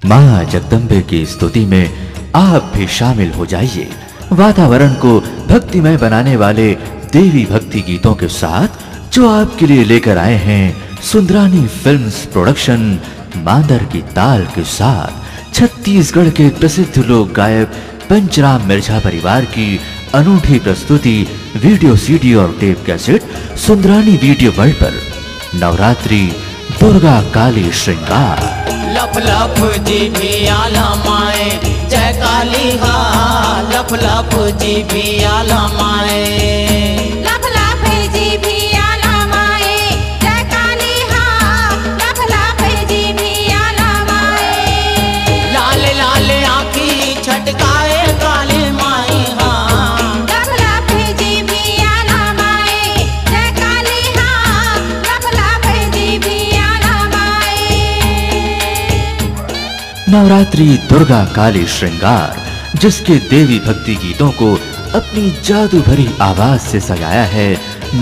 मां जगदम्बे की स्तुति में आप भी शामिल हो जाइए। वातावरण को भक्तिमय बनाने वाले देवी भक्ति गीतों के साथ जो आपके लिए लेकर आए हैं सुंदरानी फिल्म्स प्रोडक्शन मांदर की ताल के साथ छत्तीसगढ़ के प्रसिद्ध लोक गायक पंचराम मिर्झा परिवार की अनूठी प्रस्तुति वीडियो सीडी और tape cassette Sundarani video world पर नवरात्रि दुर्गा काली श्रृंगार। लप लप जी भी आला माए जय काली हा, लप लप जी भी आला माए, लप लप जी भी आला माए जय काली हा, लप लप जी भी आला माए। लाल लाल आँखी छटकाए काली माई हा, लप लप जी भी आला माए जय काली हा, लप लप जी भी आला माए। नवरात्रि दुर्गा काली श्रृंगार जिसके देवी भक्ति गीतों को अपनी जादू भरी आवाज से सजाया है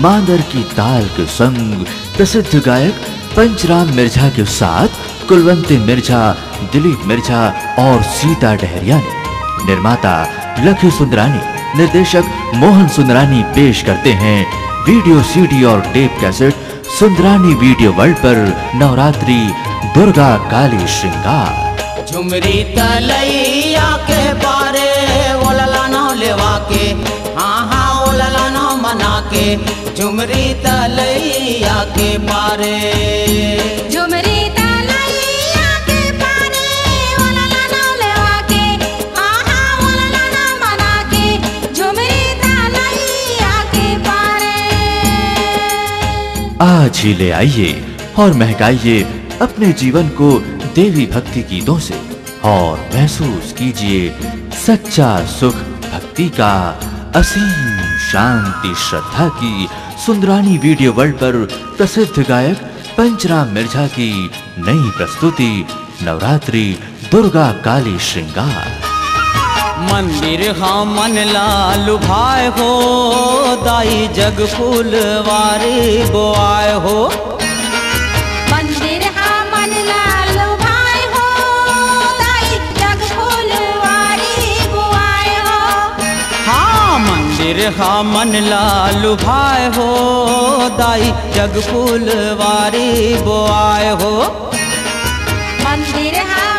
मांदर की ताल के संग प्रसिद्ध गायक पंचराम मिर्झा के साथ कुलवंती मिर्झा, दिलीप मिर्झा और सीता डहरिया ने। निर्माता लखी सुंदरानी, निर्देशक मोहन सुंदरानी पेश करते हैं वीडियो सीडी और tape cassette Sundarani video world पर नवरात्रि दुर्गा काली श्रृंगार। झुमरी तलैया के पारे ओलला नौ लेवा के, हाँ हाँ ओलला नौ मना के, झुमरी तलैया के पारे, झुमरी तलैया के पारे ओलला नौ लेवा के, हाँ हाँ ओलला नौ मना के, झुमरी तलैया के पारे। आज ही ले आइए और महकाइए अपने जीवन को देवी भक्ति गीतों से और महसूस कीजिए सच्चा सुख भक्ति का, असीम शांति श्रद्धा की। सुंदरानी वीडियो वर्ल्ड पर प्रसिद्ध गायक पंचराम मिर्झा की नई प्रस्तुति नवरात्रि दुर्गा काली श्रृंगार। मंदिर हाँ मन लालू भाई हो, दाई जग फूलवारी बोआए हो, मंदिर हा मन लालू भाई हो, दाई जग फूलवारी बुआए हो। हाँ मंदिर हाँ मन लालू भाई हो, दाई जग फूलवारी बोआए हो, मंदिर हा